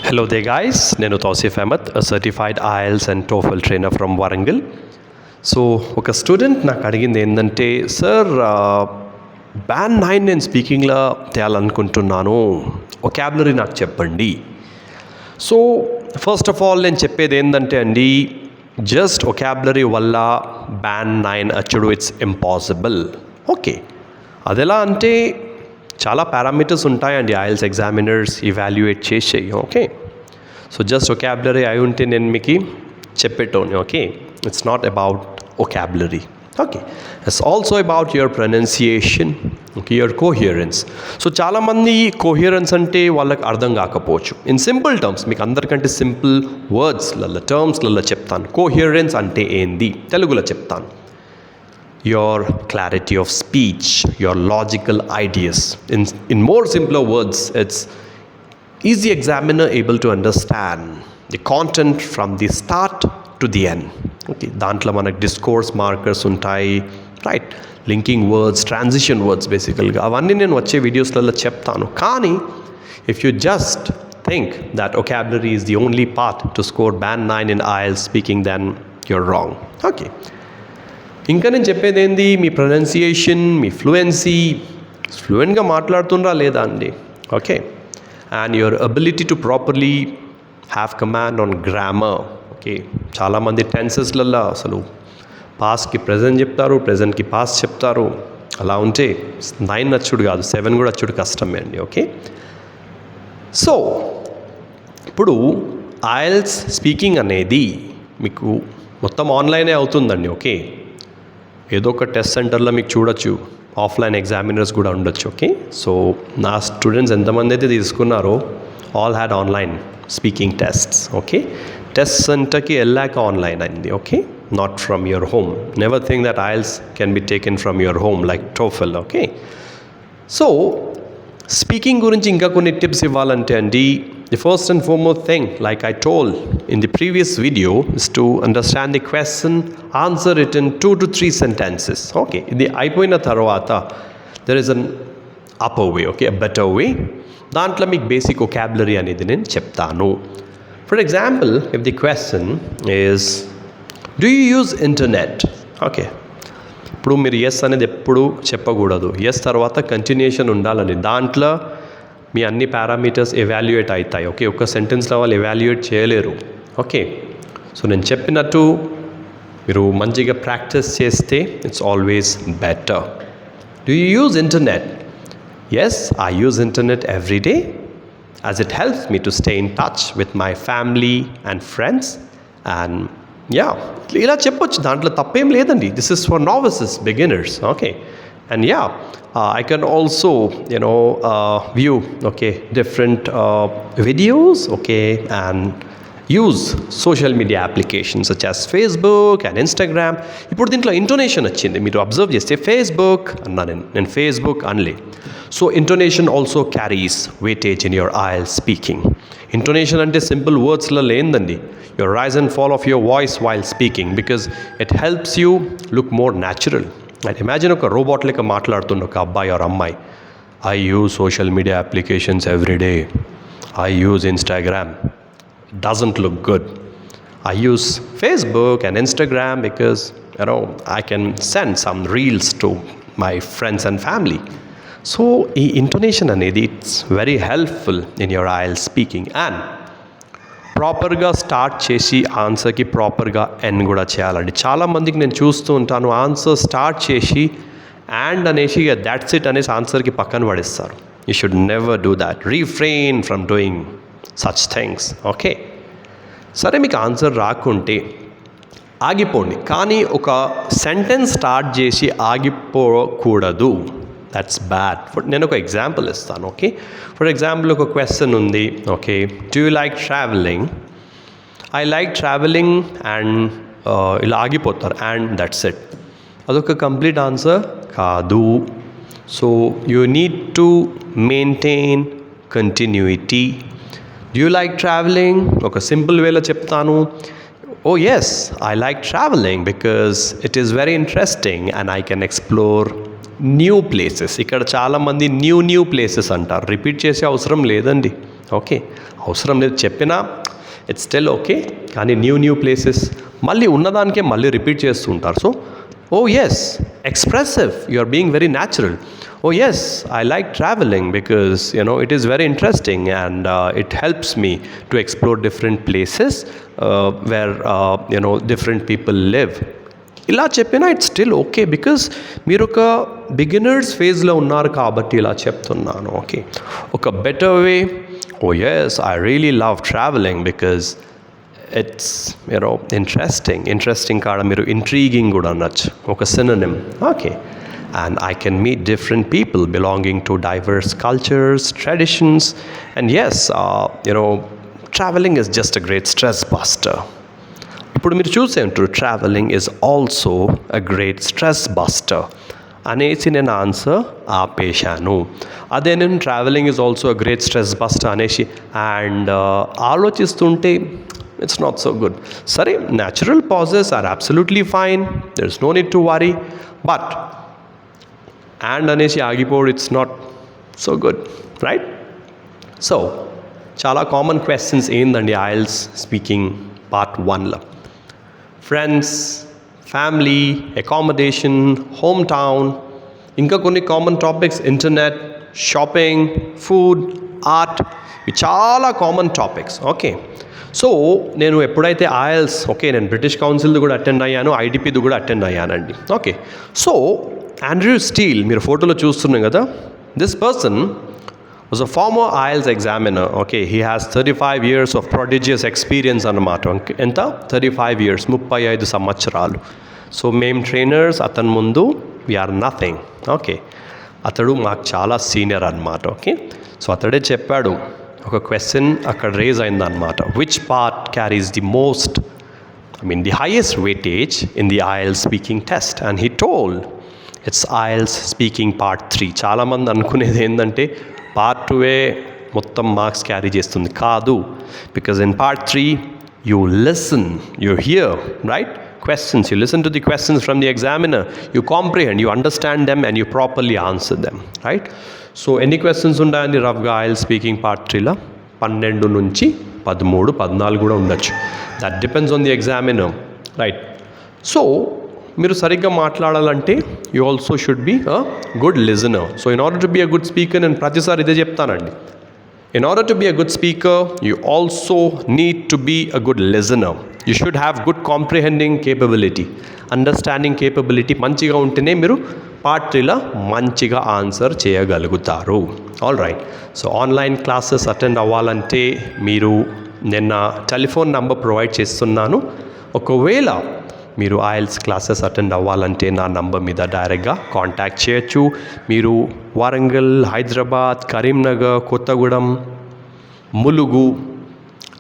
Hello there guys, నేను Tauseef Ahmed, certified IELTS and TOEFL trainer from Warangal. So ఒక student నాకు అడిగింది ఏంటంటే, సార్ బ్యాన్ 9 నేను స్పీకింగ్లో తేయాలనుకుంటున్నాను, ఒకాబులరీ నాకు చెప్పండి. సో ఫస్ట్ ఆఫ్ ఆల్ నేను చెప్పేది ఏంటంటే అండి, జస్ట్ ఒకాబులరీ వల్ల బ్యాన్ 9 అచ్చుడు ఇట్స్ ఇంపాసిబుల్. ఓకే, అదెలా అంటే చాలా పారామీటర్స్ ఉంటాయండి IELTS ఎగ్జామినర్స్ ఇవాల్యుయేట్ చేసేయి. ఓకే, సో జస్ట్ ఒకాబులరీ అయి ఉంటే నేను మీకు చెప్పేటోని. Okay, it's not about vocabulary. Okay, it's also about your pronunciation, okay, your coherence. So చాలామంది కోహియరెన్స్ అంటే వాళ్ళకి అర్థం కాకపోవచ్చు. ఇన్ సింపుల్ టర్మ్స్, మీకు అందరికంటే సింపుల్ వర్డ్స్లలో టర్మ్స్లలో చెప్తాను. కోహియరెన్స్ అంటే ఏంది తెలుగులో చెప్తాను. Your clarity of speech, your logical ideas. In more simpler words, it's easy examiner able to understand the content from the start to the end. Okay, దాంట్లో మనకు డిస్కోర్స్ మార్కర్స్ ఉంటాయి, right, linking words, transition words బేసికల్గా అవన్నీ నేను వచ్చే వీడియోస్లలో చెప్తాను. కానీ if you just think that vocabulary is the only path to score band 9 in IELTS speaking, then you're wrong. Okay, ఇంకా నేను చెప్పేది ఏంది, మీ ప్రొనౌన్సియేషన్, మీ ఫ్లూయెంట్గా మాట్లాడుతుండ్రా లేదా అండి. Okay, and your ability to properly have command on grammar. Okay, చాలామంది టెన్సెస్లలో అసలు పాస్ట్కి present చెప్తారు, ప్రజెంట్కి past చెప్తారు. అలా ఉంటే 9 వచ్చుడు కాదు, 7 కూడా వచ్చుడు కష్టమే అండి. ఓకే, సో ఇప్పుడు IELTS స్పీకింగ్ అనేది మీకు మొత్తం ఆన్లైనే అవుతుందండి. ఓకే, ఏదో ఒక టెస్ట్ సెంటర్లో మీకు చూడొచ్చు, ఆఫ్లైన్ ఎగ్జామినర్స్ కూడా ఉండొచ్చు. ఓకే, సో నా స్టూడెంట్స్ ఎంతమంది అయితే తీసుకున్నారో all had online speaking tests. Okay, test సెంటర్కి వెళ్ళాక ఆన్లైన్ అయింది. Okay, not from your home. Never think that IELTS can be taken from your home like TOEFL. Okay, so speaking గురించి ఇంకా కొన్ని టిప్స్ ఇవ్వాలంటే అండి, the first and foremost thing, like I told in the previous video, is to understand the question, answer it in 2 to 3 sentences. Okay, ఇది అయిపోయిన తర్వాత there is an upper way, okay, a better way. దాంట్లో మీకు basic vocabulary అనేది నేను చెప్తాను. For example, if the question is, do you use internet? Okay, ఇప్పుడు మీరు ఎస్ అనేది ఎప్పుడు చెప్పకూడదు, ఎస్ తర్వాత కంటిన్యూషన్ ఉండాలని. దాంట్లో మీ అన్ని పారామీటర్స్ ఎవాల్యుయేట్ అవుతాయి. ఓకే, ఒక సెంటెన్స్లో వాళ్ళు ఎవాల్యుయేట్ చేయలేరు. ఓకే, సో నేను చెప్పినట్టు మీరు మంచిగా ప్రాక్టీస్ చేస్తే it's always better. Do you use internet? Yes, I use internet every day as it helps me to stay in touch with my family and friends. And yeah, ఇలా చెప్పొచ్చు, దాంట్లో తప్పేం లేదండి. This is for novices, beginners. Okay, and yeah, I can also view different videos, and use social media applications such as Facebook and Instagram. ఇప్పుడు దీంట్లో intonation వచ్చింది, మీరు observe చేస్తే ఫేస్బుక్ అన్నా నేను ఫేస్బుక్ అనలే. So intonation also carries weightage in your IELTS speaking. Intonation అంటే simple వర్డ్స్లో లేదండి, your rise and fall of your voice while speaking, because it helps you look more natural. And imagine ఒక robot లెక్క మాట్లాడుతున్న ఒక అబ్బాయి or అమ్మాయి, I use social media applications every day, I use Instagram, doesn't look good. I use Facebook and Instagram because I can send some reels to my friends and family. So ఈ intonation అనేది it's very helpful in your IELTS speaking. And ప్రాపర్గా start చేసి ఆన్సర్కి ప్రాపర్గా end కూడా చేయాలండి. చాలామందికి నేను చూస్తూ ఉంటాను, ఆన్సర్ స్టార్ట్ చేసి అండ్ అనేసి దాట్స్ ఇట్ అనేసి ఆన్సర్కి పక్కన పడేస్తారు. You should never do that. Refrain from doing such things. Okay, సరే మీకు ఆన్సర్ రాకుంటే ఆగిపోండి, కానీ ఒక సెంటెన్స్ స్టార్ట్ చేసి ఆగిపోకూడదు. That's bad. నేను ఒక ఎగ్జాంపుల్ ఇస్తాను. ఓకే, ఫర్ ఎగ్జాంపుల్ ఒక క్వశ్చన్ ఉంది. Okay, do you like travelling? I like travelling and ఇలా ఆగిపోతారు, అండ్ దట్స్ ఇట్. అదొక కంప్లీట్ ఆన్సర్ కాదు. So you need to maintain continuity. Do you like travelling ఒక simple వేలో చెప్తాను. Oh yes, I like traveling because it is very interesting and I can explore new places. ఇక్కడ చాలామంది new places అంటారు, repeat చేసే అవసరం లేదండి. ఓకే, అవసరం లేదు చెప్పినా ఇట్స్ స్టిల్ ఓకే. కానీ న్యూ ప్లేసెస్ మళ్ళీ ఉన్నదానికే మళ్ళీ రిపీట్ చేస్తూ ఉంటారు. So oh yes, expressive, you are being very natural. Oh yes, I like traveling because it is very interesting and it helps me to explore different places where different people live. ఇలా చెప్పినా it's still okay because మీరు ఒక beginners ఫేజ్లో ఉన్నారు కాబట్టి ఇలా చెప్తున్నాను. Okay, ఒక better way, oh yes I really love travelling because it's interesting కాడ మీరు ఇంట్రీగింగ్ కూడా అనొచ్చు, ఒక synonym. Okay, and I can meet different people belonging to diverse cultures, traditions, and yes, traveling is just a great stress buster. ఇప్పుడు మీరు చూసే ఉంటారు, traveling is also a great stress buster అనేసి నేను ఆన్సర్ ఆపేశాను. అదే నేను traveling is also a great stress buster అనేసి అండ్ ఆలోచిస్తుంటే ఇట్స్ నాట్ సో గుడ్. సరే, natural pauses are absolutely fine, there is no need to worry, but and అనేసి ఆగిపోవడం it's not so good, right? So చాలా common questions ఏందండి IELTS speaking part 1లో. Friends, family, accommodation, home town, ఇంకా కొన్ని common topics, internet, shopping, food, art, ఇవి చాలా common topics. Okay, so నేను ఎప్పుడైతే ఐఎల్స్ నేను బ్రిటిష్ కౌన్సిల్ది కూడా అటెండ్ అయ్యాను, ఐడిపిది కూడా అటెండ్ అయ్యానండి. ఓకే, సో ఆండ్రూ స్టీల్ మీరు ఫోటోలో చూస్తున్నాం కదా, this person was a former IELTS examiner. Okay, he has 35 years of prodigious experience అన్నమాట. ఎంత? 35 years, 35 సంవత్సరాలు. సో మేము ట్రైనర్స్, అతని ముందు వీఆర్ నథింగ్. ఓకే, అతడు మాకు చాలా సీనియర్ అనమాట. ఓకే, సో అతడే చెప్పాడు, ఒక క్వశ్చన్ అక్కడ రేజ్ అయిందనమాట, which part carries the most, the highest weightage in the IELTS speaking test, and he told it's IELTS speaking part 3. చాలామంది అనుకునేది ఏంటంటే పార్ట్ 2 మొత్తం మార్క్స్ క్యారీ చేస్తుంది. కాదు, because in part 3 you listen, you here right questions, you listen to the questions from the examiner, you comprehend, you understand them and you properly answer them, right? So ఎన్ని questions ఉంటాయండి రఫ్గా IELTS speaking part 3లో? 12 నుంచి 13, 14 కూడా ఉండొచ్చు. That depends on the examiner, right? So మీరు సరిగ్గా మాట్లాడాలంటే you also should be a good listener. So in order to be a good speaker, నేను ప్రతిసారి ఇదే చెప్తానండి, in order to be a good speaker you also need to be a good listener. You should have good comprehending capability, understanding capability మంచిగా ఉంటేనే మీరు part 3లో మంచిగా answer చేయగలుగుతారు. All right, so online classes attend అవ్వాలంటే మీరు నిన్న telephone number provide చేస్తున్నాను. ఒకవేళ మీరు IELTS క్లాసెస్ అటెండ్ అవ్వాలంటే నా నంబర్ మీద డైరెక్ట్గా కాంటాక్ట్ చేయొచ్చు. మీరు వరంగల్, హైదరాబాద్, కరీంనగర్, కొత్తగూడెం, ములుగు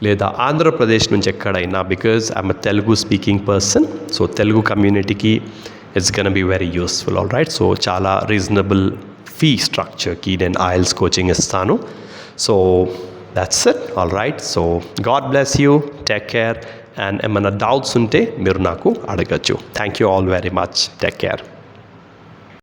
లేదా ఆంధ్రప్రదేశ్ నుంచి ఎక్కడైనా, because I'm a Telugu speaking person, so Telugu కమ్యూనిటీకి it's gonna be very useful. All right, so చాలా రీజనబుల్ ఫీ స్ట్రక్చర్కి నేను IELTS కోచింగ్ ఇస్తాను. So that's it. All right, so God bless you, take care, and ఏమైనా డౌట్స్ ఉంటే మీరు నాకు అడగచ్చు. Thank you all very much, take care.